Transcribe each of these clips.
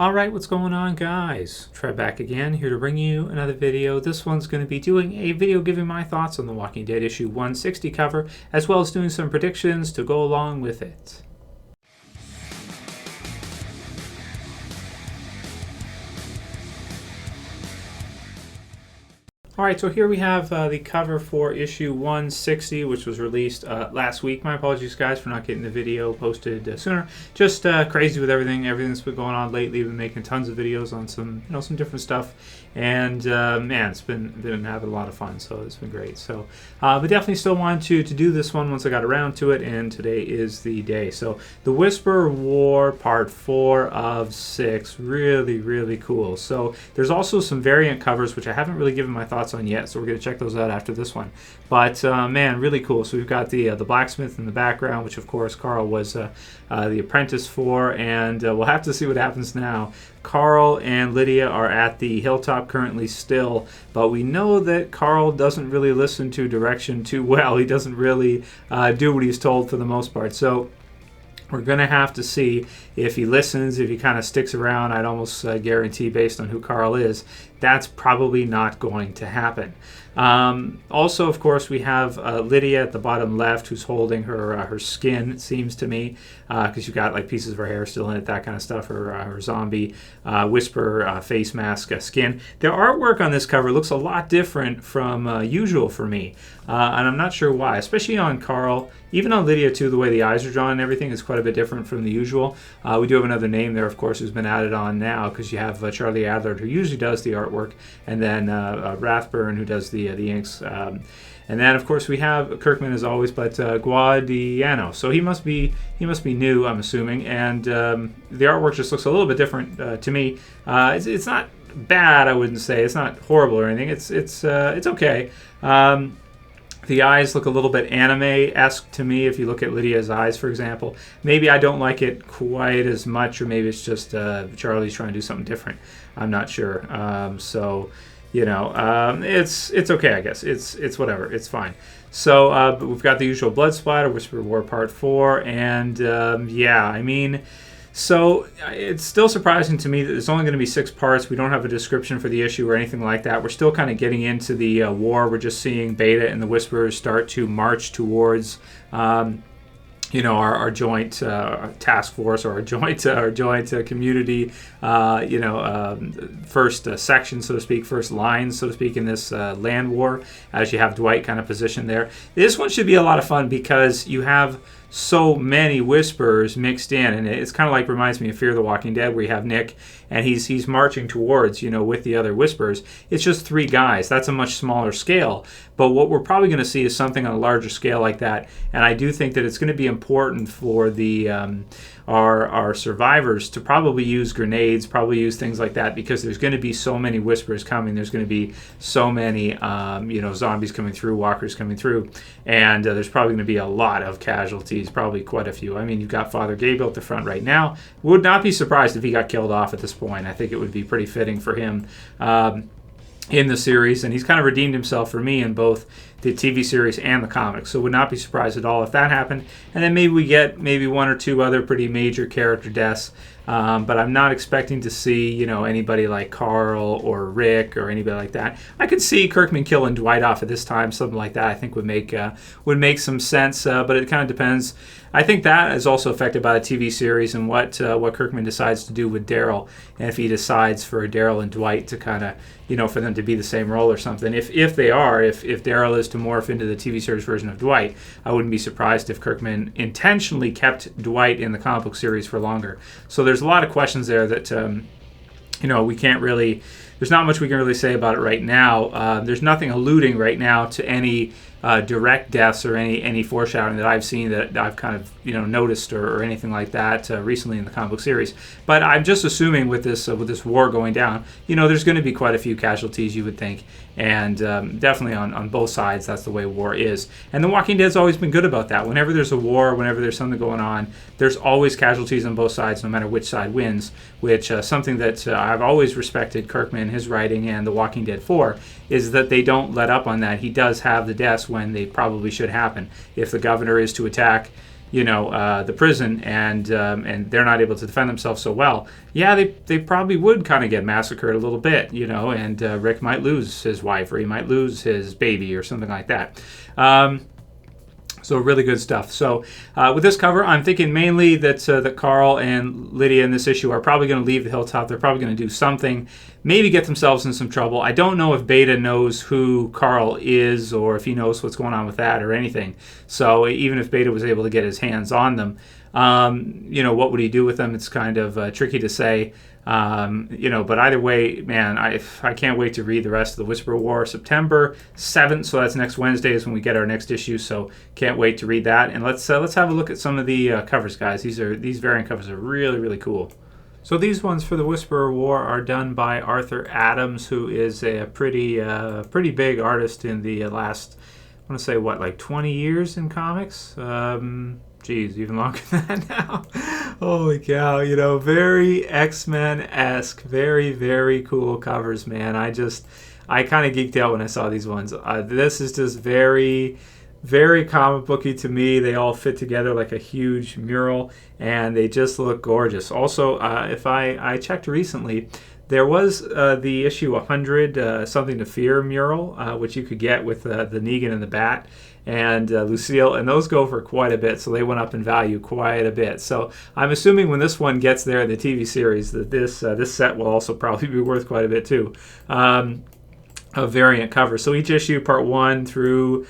Alright, what's going on, guys? Trev back again, here to bring you another video. This one's going to be doing a video giving my thoughts on The Walking Dead issue 160 cover, as well as doing some predictions to go along with it. Alright, so here we have the cover for issue 160, which was released last week. My apologies, guys, for not getting the video posted sooner. Just crazy with everything's been going on lately. Been making tons of videos on some different stuff, and man, it's been having a lot of fun. So it's been great. So, but definitely still wanted to do this one once I got around to it, and today is the day. So the Whisper War Part 4 of 6, really cool. So there's also some variant covers which I haven't really given my thoughts on yet, so we're going to check those out after this one. But man, really cool. So we've got the blacksmith in the background, which of course Carl was the apprentice for, and we'll have to see what happens now. Carl and Lydia are at the hilltop currently still, but we know that Carl doesn't really listen to direction too well. He doesn't really do what he's told for the most part. So we're going to have to see if he listens, if he kind of sticks around. I'd almost guarantee, based on who Carl is, that's probably not going to happen. Also, of course, we have Lydia at the bottom left, who's holding her skin, it seems to me, because you've got like pieces of her hair still in it, that kind of stuff, her zombie Whisper face mask skin. The artwork on this cover looks a lot different from usual for me, and I'm not sure why, especially on Carl. Even on Lydia, too, the way the eyes are drawn and everything is quite a bit different from the usual. We do have another name there, of course, who's been added on now, because you have Charlie Adler, who usually does the artwork, and then Rathburn, who does the inks. And then, of course, we have Kirkman as always, but Guadiano. So he must be new, I'm assuming. And the artwork just looks a little bit different to me. It's not bad, I wouldn't say. It's not horrible or anything. It's okay. The eyes look a little bit anime-esque to me, if you look at Lydia's eyes, for example. Maybe I don't like it quite as much, or maybe it's just Charlie's trying to do something different. I'm not sure. So, you know, it's okay, I guess. It's whatever. It's fine. So, but we've got the usual blood splatter, Whisper War Part 4, and yeah, I mean, so it's still surprising to me that there's only going to be 6 parts. We don't have a description for the issue or anything like that. We're still kind of getting into the war. We're just seeing Beta and the Whisperers start to march towards, our joint task force, or our joint community, first section, so to speak, first line, so to speak, in this land war, as you have Dwight kind of positioned there. This one should be a lot of fun because you have so many Whisperers mixed in, and it's kind of like, reminds me of Fear the Walking Dead, where you have Nick and he's marching towards, with the other Whisperers. It's just 3 guys. That's a much smaller scale, but what we're probably going to see is something on a larger scale like that, and I do think that it's going to be important for the our survivors to probably use grenades, probably use things like that, because there's going to be so many Whisperers coming. There's going to be so many zombies coming through, walkers coming through, and there's probably going to be a lot of casualties, probably quite a few. I mean, you've got Father Gabriel at the front right now. Would not be surprised if he got killed off at this point. I think it would be pretty fitting for him in the series, and he's kind of redeemed himself for me in both the TV series and the comics, so would not be surprised at all if that happened. And then maybe we get 1 or 2 other pretty major character deaths, but I'm not expecting to see anybody like Carl or Rick or anybody like that. I could see Kirkman killing Dwight off at this time, something like that. I think would make some sense, but it kind of depends. I think that is also affected by the TV series and what Kirkman decides to do with Daryl, and if he decides for Daryl and Dwight to kind of for them to be the same role or something. If Daryl is to morph into the TV series version of Dwight, I wouldn't be surprised if Kirkman intentionally kept Dwight in the comic book series for longer. So there's a lot of questions there that we can't really. There's not much we can really say about it right now. There's nothing alluding right now to any direct deaths or any foreshadowing that I've seen that I've kind of noticed or anything like that recently in the comic book series. But I'm just assuming with this war going down, there's going to be quite a few casualties, you would think, and definitely on both sides. That's the way war is, and The Walking Dead's always been good about that. Whenever there's a war, whenever there's something going on, there's always casualties on both sides, no matter which side wins. Which something that I've always respected Kirkman, his writing, and The Walking Dead for, is that they don't let up on that. He does have the deaths when they probably should happen. If the governor is to attack the prison, and they're not able to defend themselves so well, yeah, they probably would kind of get massacred a little bit, and Rick might lose his wife, or he might lose his baby or something like that. So really good stuff. So with this cover, I'm thinking mainly that Carl and Lydia in this issue are probably going to leave the hilltop. They're probably going to do something, maybe get themselves in some trouble. I don't know if Beta knows who Carl is, or if he knows what's going on with that or anything. So even if Beta was able to get his hands on them, what would he do with them? It's kind of tricky to say. But either way, man, I can't wait to read the rest of the Whisper War. September 7th, so that's next Wednesday is when we get our next issue, so can't wait to read that. And let's have a look at some of the covers, guys. These variant covers are really, really cool. So these ones for the Whisperer War are done by Arthur Adams, who is a pretty big artist in the last, I want to say, like 20 years in comics? Geez, even longer than that now. Holy cow, very X-Men-esque, very, very cool covers, man. I kind of geeked out when I saw these ones. This is just very, very comic booky to me. They all fit together like a huge mural, and they just look gorgeous. Also, if I checked recently, there was the issue 100 Something to Fear mural, which you could get with the Negan and the Bat and Lucille, and those go for quite a bit, so they went up in value quite a bit. So I'm assuming when this one gets there in the TV series that this set will also probably be worth quite a bit too. A variant cover. So each issue, part 1 through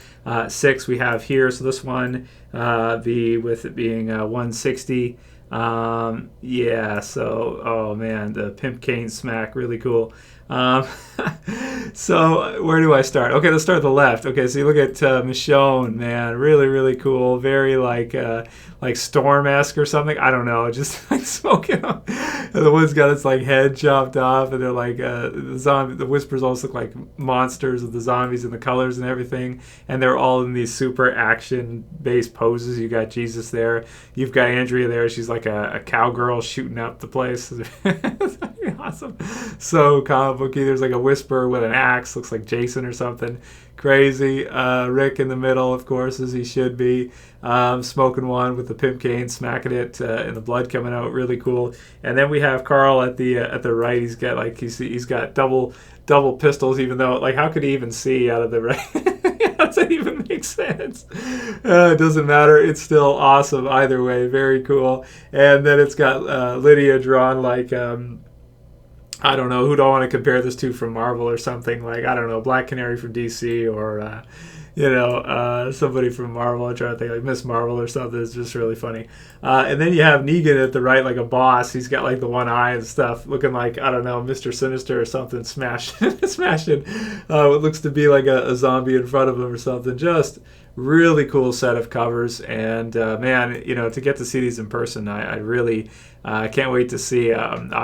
6, we have here. So this one, with it being 160. Oh man, the Pimp Cane Smack, really cool. So where do I start? Okay, let's start at the left. Okay, so you look at Michonne, man, really, really cool. Very like Storm-esque or something. I don't know, just like smoking them. And the one's got its like head chopped off, and they're like the Whispers also look like monsters with the zombies and the colors and everything. And they're all in these super action-based poses. You got Jesus there. You've got Andrea there. She's like a cowgirl shooting up the place. It's awesome. So comic booky. There's like a Whisper with an axe, looks like Jason or something. Crazy. Rick in the middle, of course, as he should be, smoking one with the pimp cane, smacking it, and the blood coming out. Really cool. And then we have Carl at the right. He's got he's got double pistols. Even though, like, how could he even see out of the right? How does that even make sense? It doesn't matter. It's still awesome either way. Very cool. And then it's got Lydia drawn like. I don't know, who do I want to compare this to from Marvel or something? Like, I don't know, Black Canary from DC, or, somebody from Marvel. I'm trying to think, like Miss Marvel or something. It's just really funny. And then you have Negan at the right, like a boss. He's got like the one eye and stuff, looking like, I don't know, Mr. Sinister or something, smashing what looks to be like a zombie in front of him or something. Just really cool set of covers, and man, to get to see these in person, I really can't wait to see.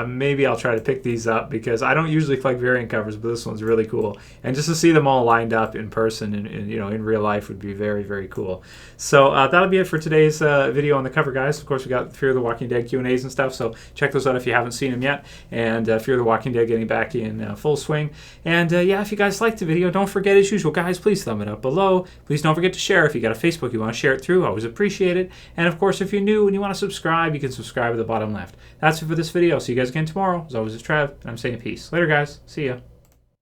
Maybe I'll try to pick these up, because I don't usually collect variant covers, but this one's really cool, and just to see them all lined up in person and in real life would be very, very cool. So that'll be it for today's video on the cover, guys. Of course, we got Fear the Walking Dead Q&As and stuff, so check those out if you haven't seen them yet. And Fear the Walking Dead getting back in full swing. And if you guys liked the video, don't forget, as usual, guys, please thumb it up below. Please don't forget to share. If you got a Facebook you want to share it through, I always appreciate it. And of course, if you're new and you want to subscribe, you can subscribe at the bottom left. That's it for this video. See you guys again tomorrow. As always, it's Trev, and I'm saying peace. Later, guys. See ya.